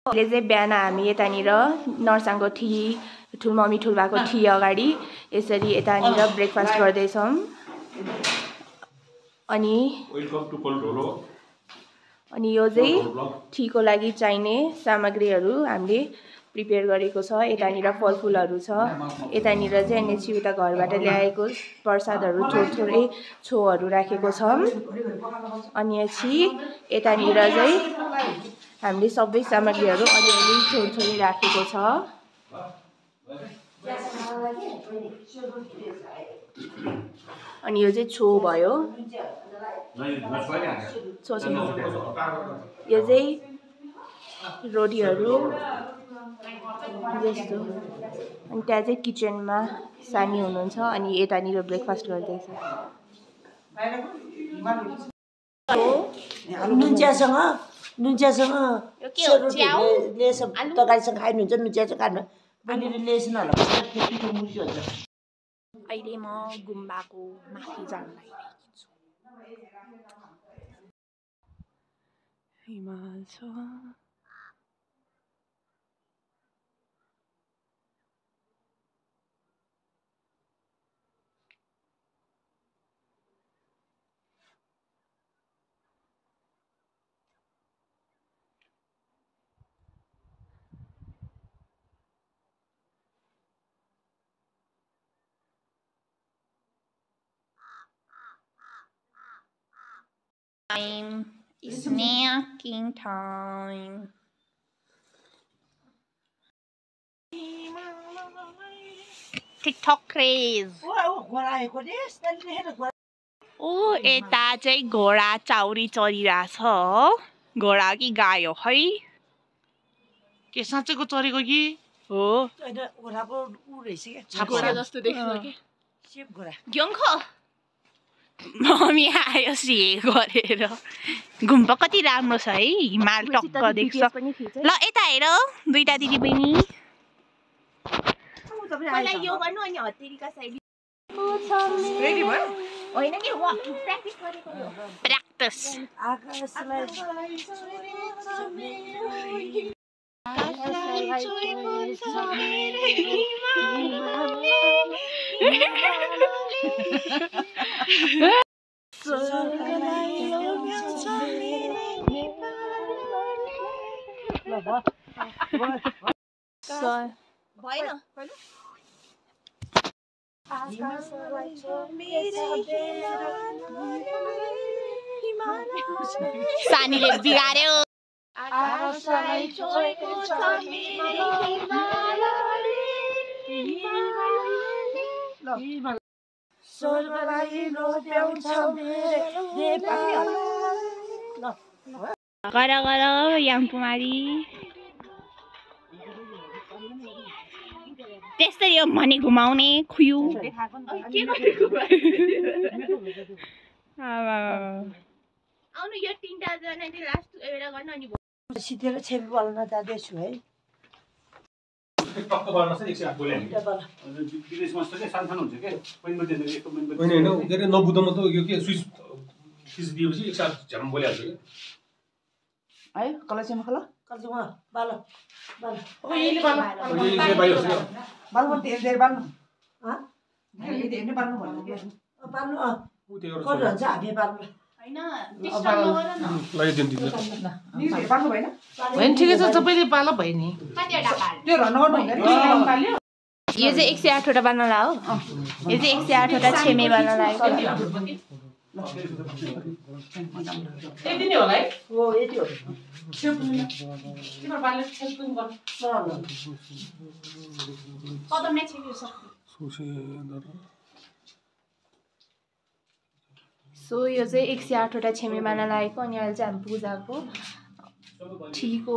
अहिले चाहिँ बिहान हामी यतानिर नर्साङको ठी ठुलमम्मी ठुलबाको ठी अगाडि यसरी यतानिर ब्रेकफास्ट गर्दैछौँ। अनि यो चाहिँ टीको लागि चाहिने सामग्रीहरू हामीले प्रिपेयर गरेको छ। यतानिर फलफुलहरू छ। यतानिर चाहिँ नेछि उता घरबाट ल्याएको प्रसादहरू थोरै छोहरू राखेको छ। अनि पछि यतानिर चाहिँ हामीले सबै सामग्रीहरू अलिअलि थोरै राखेको छ। अनि यो चाहिँ छो भयो। यो चाहिँ रोटीहरू जस्तो। अनि त्यहाँ चाहिँ किचनमा सानी हुनुहुन्छ अनि यतानिर ब्रेकफास्ट गर्दैछ। नुन्चियासँग लेस तरकारीसँग खाइनुहुन्छ नुन्चिया चाहिँ खानु बहिनीले लेस नहोला पिठो मुसी हुन्छ। अहिले म गुम्बाको माथि जान लागिरहेको छु। हिमाल छ। Time is snacking time. TikTok craze. ओ यता चाहिँ घोडा चाउरी चरिरहेछ। घोडा कि गाय हो है? के साँच्चैको चरेको कि हो घोडाको उ रहेछ के घोडा जस्तो देख्छ के सेप घोडा ग्योङखो मम्मी आयो सिए गरेर। गुम्बा कति राम्रो छ है। हिमाल टक्क देख्छ। ल यता हेर दुईटा दिदी बहिनी। मलाई यो गर्नु अनि हत्तेरीका शैली रेडी भयो होइन नि प्र्याक्टिस गरेको हो। प्र्याक्टिस आकाशलाई भएन सानीले बिगार्यो। गर गर याङकुमारी त्यस्तै हो भने घुमाउने खुयु। आउनु यो तीनटा जनाले लास्ट एउटा गर्न अनि सिधेर छेपी बल्न जाँदैछु है। टक्क बाल्नुहोस् है 108 बोले हामी विदेशमा छ के सानसानो हुन्छ के पैन दिँदैन यस्तो पैन होइन होइन के रे नबुद्धमा त यो के स्विच स्विच दिएपछि 108 झ्याम बोलिहाल्छ के है कलैसँग खला कलैसँग बाल बाल ओ यहीले बाल यो चाहिँ बाहिर छ बाल म धेरै बाल्नु ह धेरै बाल्नु भन्नु बाल्नु उ त्यो गर्छ हामी बाल्नु हैन टिस्टर नगर न ल यो दिन नि बाल्नु भएन होइन ठिकै छ सबैले पाला भयो नि कतिवटा बाल त्यो रन गर्नु हुँदैन बाल्यो। यो चाहिँ 108 वटा बनाउला हो। यो चाहिँ 108 वटा छेमे बनाउला लागेको। त्यति नै होला है हो यति हो तिम्रो बालले छेल्पुङ गर्नु कदमले छेक्यो सो यो चाहिँ 108 वटा छेमे बनाउला लागेको। अनि अहिले चाहिँ हामी पूजाको ठीको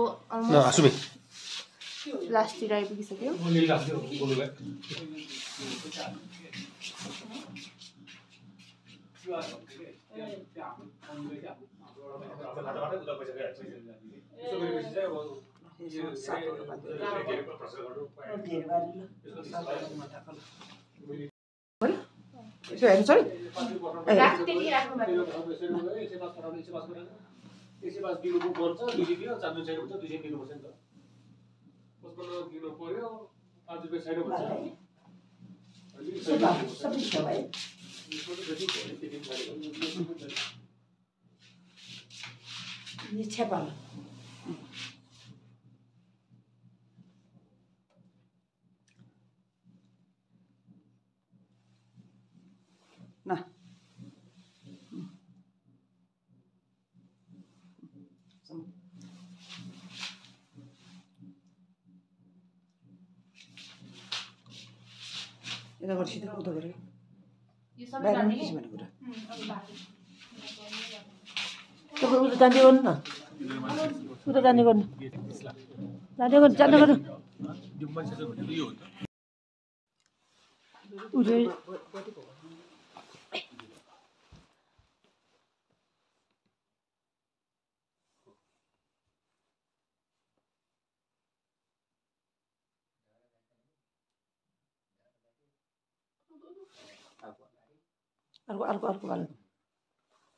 लास्टतिर आइपुगिसक्यो। 55 दिन पर्यो 5 रुपैयाँ छैन भन्छ सबै छ भाइ ये छेपाला ना यता गर्छ त उता गरे यो सबै बाहिर गर्ने के छ भने कुरा अब बाटो तपाईँ उता जाने गर्नु न उता जाने गर्नु जाने गर्नु उता अर्को वाला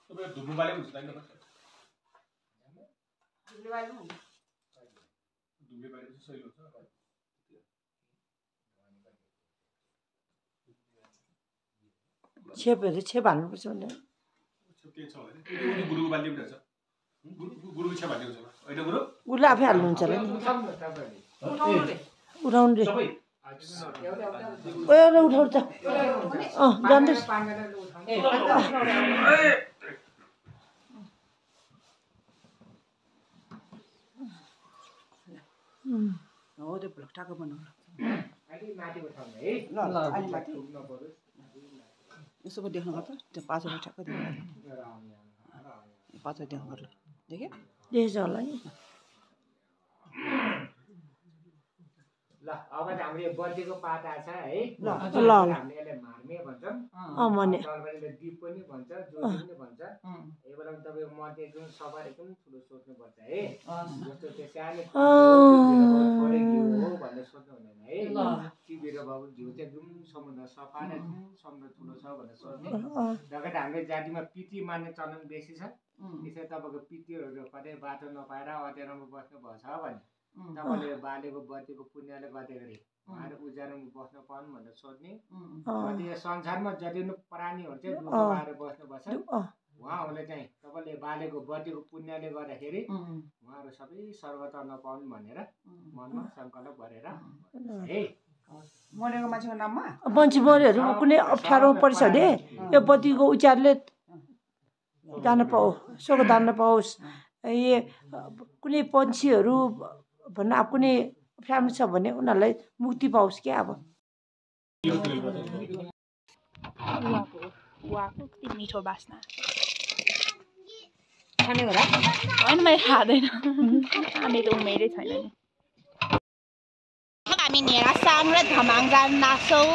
तपाईँ धुम्नु बाले हुन्छ हैन धुम्ने बाले चाहिँ सही हुन्छ छेप हाल्नुपर्छ भने के छ भने त्यो गुरुको बाले पनि छ गुरुको छेप हाल्नु छ हैन गुरु उसले आफै हाल्नुहुन्छ होला नि उठाउनु रे ओए उठाउ त जान्दैछ हो त्यो ब्लक टाको बनाउनु यसो देख्नु पर्छ त्यो पाँचवटा ठ्याक्क देख्नु पाँचवटा देख्नु पर्छ देख्यो देखेछ होला नि ल अब हामीले बत्तीको पाता छ है ल हामीले यसलाई मार्मे भन्छौँ मने तलबारीले दीप पनि भन्छ ज्योति पनि भन्छ यो बेला तपाईँ मध्य एकदम सफा एकदम ठुलो सोच्नुपर्छ है जस्तो त्यो सानो थोरै घिउ हो भनेर सोध्नु हुँदैन है टिपेर बाबु घिउ चाहिँ एकदम समुद्र सफा र समुद्र ठुलो छ भनेर सोध्ने जगत हामीले जातिमा पितृ मान्ने चलन बेसी छ त्यसै तपाईँको पितृहरू कतै बाटो नपाएर अँध्यारोमा बस्नु भएको छ भने तपाईँले बालेको बत्तीको पुण्यले गर्दाखेरि उहाँहरू उज्यालोमा बस्न पाउनु भनेर सोध्ने जति संसारमा जति पनि प्राणीहरू चाहिँ दुःख पाएर बस्नुपर्छ उहाँहरूले चाहिँ तपाईँले बालेको बत्तीको पुण्यले गर्दाखेरि उहाँहरू सबै सर्वत नपाउनु भनेर मनमा सङ्कल्प गरेर है मरेको मान्छेको नाममा मान्छे मरेहरू कुनै अप्ठ्यारो पर्छ भने यो बत्तीको उचारले जान सोको जान पाओस् ए कुनै पन्छीहरू भन्नु अब कुनै अप्ठ्यारो छ भने उनीहरूलाई मुक्ति पाओस् क्या अब कति मिठो बास्ना खाने होला होइन मैले खाँदैन खाने त उमेरै छैन नि हामी नेरासाङ र धमाङ जान नाच्छौँ